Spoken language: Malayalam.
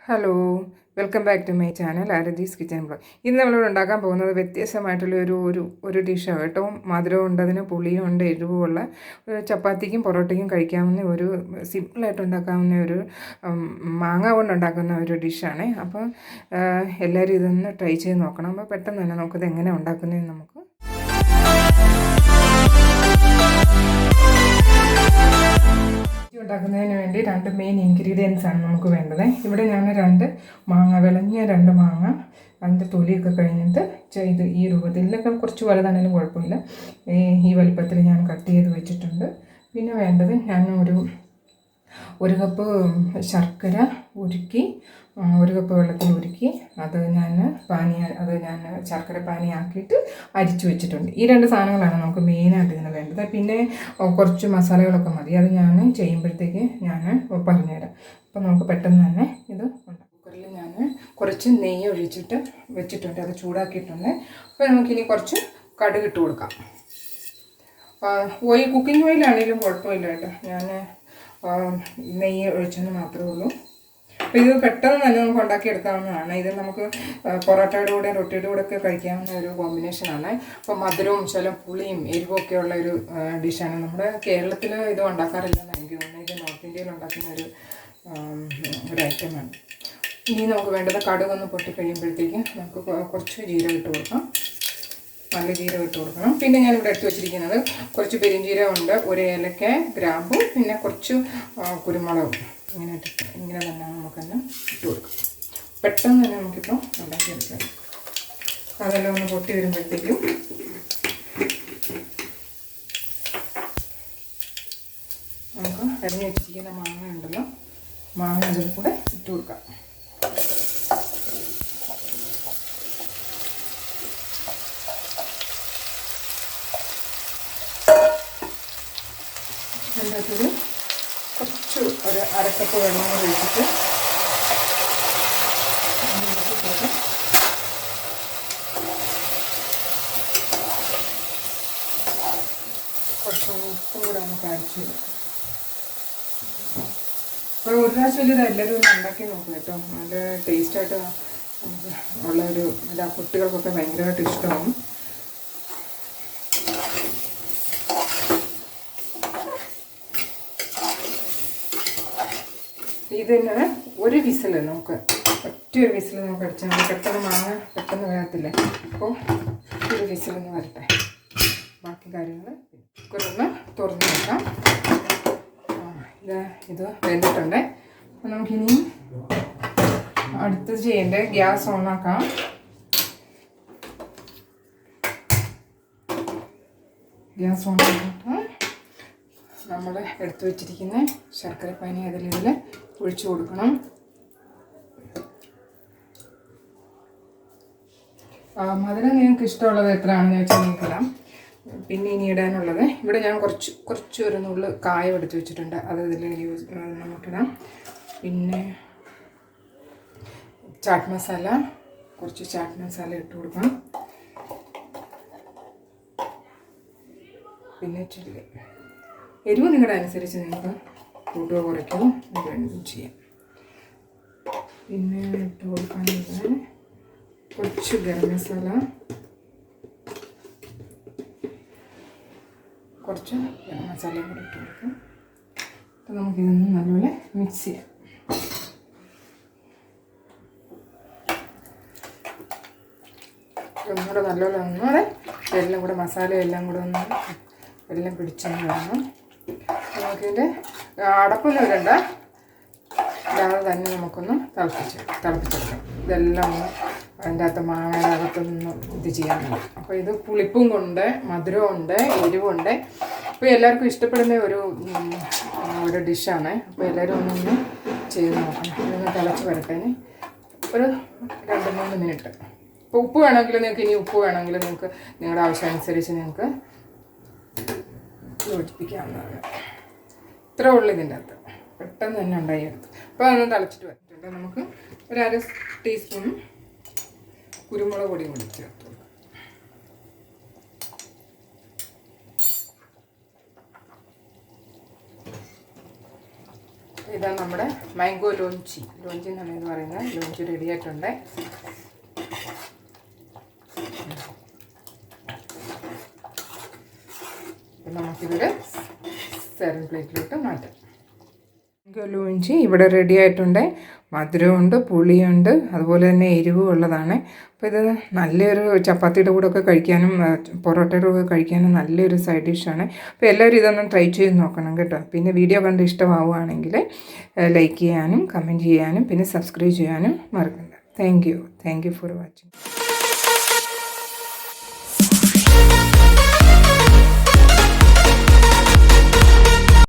Hello, welcome back to my channel Aarathi's kitchen blog. ഇന്ന് നമ്മളിവിടെ ഉണ്ടാക്കാൻ പോകുന്നത് വ്യത്യസ്തമായിട്ടുള്ള ഒരു ഡിഷാണ് കേട്ടോ. മധുരവും ഉണ്ട്, അതിന് പുളിയും ഉണ്ട്, എരിവുമുള്ള ചപ്പാത്തിക്കും പൊറോട്ടയ്ക്കും കഴിക്കാവുന്ന ഒരു സിമ്പിളായിട്ട് ഉണ്ടാക്കാവുന്ന ഒരു മാങ്ങ കൊണ്ട് ഉണ്ടാക്കുന്ന ഒരു ഡിഷാണ്. അപ്പോൾ എല്ലാവരും ഇതൊന്ന് ട്രൈ ചെയ്ത് നോക്കണം. അപ്പോൾ പെട്ടെന്ന് തന്നെ നമുക്കിത് എങ്ങനെ ഉണ്ടാക്കുന്നതെന്ന് നമുക്ക് ഉണ്ടാക്കുന്നതിന് വേണ്ടി 2 മെയിൻ ഇൻഗ്രീഡിയൻസ് ആണ് നമുക്ക് വേണ്ടത്. ഇവിടെ ഞാൻ 2 മാങ്ങ, വിളഞ്ഞ 2 മാങ്ങ, അതിൻ്റെ തൊലിയൊക്കെ കഴിഞ്ഞിട്ട് ചെയ്ത് ഈ രൂപത്തിൽ, ഇതിലൊക്കെ കുറച്ച് വലുതാണെങ്കിലും കുഴപ്പമില്ല, ഈ വലിപ്പത്തിൽ ഞാൻ കട്ട് ചെയ്ത് വെച്ചിട്ടുണ്ട്. പിന്നെ വേണ്ടത് ഞാൻ ഒരു കപ്പ് ശർക്കര ഉരുക്കി 1 കപ്പ് വെള്ളത്തിൽ ഉരുക്കി അത് ഞാൻ ശർക്കര പാനിയാക്കിയിട്ട് അരിച്ചു വെച്ചിട്ടുണ്ട്. ഈ 2 സാധനങ്ങളാണ് നമുക്ക് മെയിനായിട്ട് ഇതിന് വേണ്ടത്. പിന്നെ കുറച്ച് മസാലകളൊക്കെ മതി, അത് ഞാൻ ചെയ്യുമ്പോഴത്തേക്ക് ഞാൻ പറഞ്ഞുതരാം. അപ്പോൾ നമുക്ക് പെട്ടെന്ന് തന്നെ ഇത് ഉണ്ടാക്കാം. കുക്കറിൽ ഞാൻ കുറച്ച് നെയ്യ് ഒഴിച്ചിട്ട് വെച്ചിട്ടുണ്ട്, അത് ചൂടാക്കിയിട്ടുണ്ട്. അപ്പോൾ നമുക്കിനി കുറച്ച് കടുക് ഇട്ട് കൊടുക്കാം. കുക്കിംഗ് ഓയിലാണെങ്കിലും കുഴപ്പമില്ല കേട്ടോ, ഞാൻ നെയ്യ് ഒഴിച്ചെന്ന് മാത്രമേ ഉള്ളൂ. അപ്പോൾ ഇത് പെട്ടെന്ന് തന്നെ നമുക്ക് ഉണ്ടാക്കിയെടുക്കാവുന്നതാണ്. ഇത് നമുക്ക് പൊറോട്ടയുടെ കൂടെ റൊട്ടിയുടെ കൂടെ ഒക്കെ കഴിക്കാവുന്ന ഒരു കോമ്പിനേഷനാണ്. അപ്പോൾ മധുരവും ചില പുളിയും എരിവും ഒക്കെ ഉള്ള ഒരു ഡിഷാണ്. നമ്മുടെ കേരളത്തിൽ ഇത് ഉണ്ടാക്കാറില്ലെന്ന് എനിക്ക് തോന്നുന്നത്. ഇത് നോർത്ത് ഇന്ത്യയിൽ ഉണ്ടാക്കുന്ന ഒരു ഐറ്റമാണ്. ഇനി നമുക്ക് വേണ്ടത് കടുകൊന്ന് പൊട്ടിക്കഴിയുമ്പോഴത്തേക്ക് നമുക്ക് കുറച്ച് ജീരകം ഇട്ട് കൊടുക്കാം. നല്ല ജീരകം ഇട്ട് കൊടുക്കണം. പിന്നെ ഞാനിവിടെ എടുത്ത് വെച്ചിരിക്കുന്നത് കുറച്ച് പെരുംജീരകം ഉണ്ട്, 1 ഏലക്ക, ഗ്രാമ്പു, പിന്നെ കുറച്ച് കുരുമുളകും. ഇങ്ങനെ തന്നെ നമുക്കെല്ലാം ഇട്ട് കൊടുക്കാം. പെട്ടെന്ന് തന്നെ നമുക്കിപ്പോൾ ഉണ്ടാക്കിയെടുക്കാം. അതെല്ലാം ഒന്ന് പൊട്ടി വരുമ്പോഴത്തേക്കും നമുക്ക് അരിഞ്ഞ് വെച്ചിരിക്കുന്ന മാങ്ങ ഉണ്ടല്ലോ, മാങ്ങ അതിൽ കൂടെ ഇട്ട് കൊടുക്കാം. അതിൻ്റെ അകത്തൊരു കുറച്ച് 1/2 കപ്പ് വെള്ളം കൂടെ ഒഴിച്ചിട്ട് കുറച്ച് ഉപ്പും കൂടെ നമുക്ക് അരച്ച് കൊടുക്കാം. അപ്പോൾ ഒരു പ്രാവശ്യം ഇത് എല്ലാവരും ഒന്ന് ഉണ്ടാക്കി നോക്കും കേട്ടോ. നല്ല ടേസ്റ്റായിട്ട് ഉള്ളൊരു കുട്ടികൾക്കൊക്കെ ഭയങ്കരമായിട്ട് ഇഷ്ടമാവും. ഇതിന് ഒരു വിസിൽ നമുക്ക് ഒറ്റയൊരു വിസിൽ നമുക്ക് അടിച്ചാൽ മതി. പെട്ടെന്ന് മാങ്ങ പെട്ടെന്ന് വേഗത്തില്ലേ. അപ്പോൾ ഒരു വിസിലൊന്ന് വരട്ടെ, ബാക്കി കാര്യങ്ങൾ കുക്കറൊന്ന് തുറന്ന് വെക്കാം. ഇത് വെന്തിട്ടുണ്ട്. അപ്പോൾ നമുക്കിനി അടുത്തത് ചെയ്യേണ്ടത് ഗ്യാസ് ഓണാക്കാം. ഗ്യാസ് ഓണാക്കിയിട്ട് നമ്മൾ എടുത്തു വെച്ചിരിക്കുന്ന ശർക്കര പാനി ഇതിൽ ഒഴിച്ചു കൊടുക്കണം. മധുരം നിങ്ങൾക്ക് ഇഷ്ടമുള്ളത് എത്രയാണെന്ന് വെച്ചാൽ നിങ്ങൾക്കിടാം. പിന്നെ ഇനി ഇടാനുള്ളത് ഇവിടെ ഞാൻ കുറച്ച് ഒരു നുള്ളു കായം എടുത്ത് വെച്ചിട്ടുണ്ട്, അത് ഇതിൽ നമുക്കിടാം. പിന്നെ ചാറ്റ് മസാല, കുറച്ച് ചാറ്റ് മസാല ഇട്ട് കൊടുക്കണം. പിന്നെ ചില്ലി. എരിവ് നിങ്ങളുടെ അനുസരിച്ച് നിങ്ങൾക്ക് കൂട്ടുകയോ കുറയ്ക്കുകയോ രണ്ടും ചെയ്യാം. പിന്നെ ഇട്ട് കൊടുക്കാനുള്ളത് കുറച്ച് ഗരം മസാല, കുറച്ച് ഗരം മസാലയും കൂടി ഇട്ട് കൊടുക്കാം. അപ്പോൾ നമുക്കിതൊന്ന് നല്ലപോലെ മിക്സ് ചെയ്യാം. ഒന്നുകൂടെ നല്ലപോലെ ഒന്നുകൂടെ എല്ലാം കൂടെ മസാല എല്ലാം കൂടെ എല്ലാം പിടിച്ചൊന്ന് വേണം. നമുക്കിതിൻ്റെ അടപ്പൊന്നും ഇടണ്ട, ഇല്ലാതെ തന്നെ നമുക്കൊന്ന് തിളപ്പിച്ചെടുക്കണം. ഇതെല്ലാം ഒന്ന് അതിൻ്റെ അകത്ത് മാങ്ങയുടെ അകത്തൊന്ന് ഇത് ചെയ്യാൻ വേണ്ടി. അപ്പോൾ ഇത് പുളിപ്പും കൊണ്ട് മധുരവും ഉണ്ട്, എരിവുണ്ട്. അപ്പോൾ എല്ലാവർക്കും ഇഷ്ടപ്പെടുന്ന ഒരു ഡിഷാണ്. അപ്പോൾ എല്ലാവരും ഒന്നൊന്ന് ചെയ്ത് നോക്കണം. ഇതൊന്ന് തിളച്ച് വരട്ടെ ഒരു 2-3 മിനിറ്റ്. അപ്പോൾ ഉപ്പ് വേണമെങ്കിൽ നിങ്ങൾക്ക് നിങ്ങളുടെ ആവശ്യമനുസരിച്ച് നിങ്ങൾക്ക് യോജിപ്പിക്കാവുന്നതാണ്. ഇത്ര ഉള്ളു ഇതിൻ്റെ അകത്ത്, പെട്ടെന്ന് തന്നെ ഉണ്ടാക്കിയെടുത്ത്. അപ്പോൾ അതൊന്ന് തിളച്ചിട്ട് വന്നിട്ടുണ്ട്. നമുക്ക് 1/2 ടീസ്പൂൺ കുരുമുളക് പൊടിയും കൂടി ചേർത്ത് കൊടുക്കാം. ഇതാ നമ്മുടെ മാംഗോ ലോഞ്ചി എന്നാണ് ഇത് പറയുന്നത്. ലോഞ്ചി റെഡി ആയിട്ടുണ്ട്. നമുക്കിതൊരു സെർവിങ് പ്ലേറ്റിലോട്ട് മാറ്റാം. മാംഗോ ലോഞ്ചി ഇവിടെ റെഡി ആയിട്ടുണ്ട്. മധുരമുണ്ട്, പുളിയുണ്ട്, അതുപോലെ തന്നെ എരിവും ഉള്ളതാണ്. അപ്പോൾ ഇത് നല്ലൊരു ചപ്പാത്തിയുടെ കൂടെ ഒക്കെ കഴിക്കാനും പൊറോട്ടയുടെ കൂടെ കഴിക്കാനും നല്ലൊരു സൈഡ് ഡിഷാണ്. അപ്പോൾ എല്ലാവരും ഇതൊന്നും ട്രൈ ചെയ്ത് നോക്കണം കേട്ടോ. പിന്നെ വീഡിയോ കണ്ട് ഇഷ്ടമാവുകയാണെങ്കിൽ ലൈക്ക് ചെയ്യാനും കമൻറ്റ് ചെയ്യാനും പിന്നെ സബ്സ്ക്രൈബ് ചെയ്യാനും മറക്കണ്ട. Thank you for watching.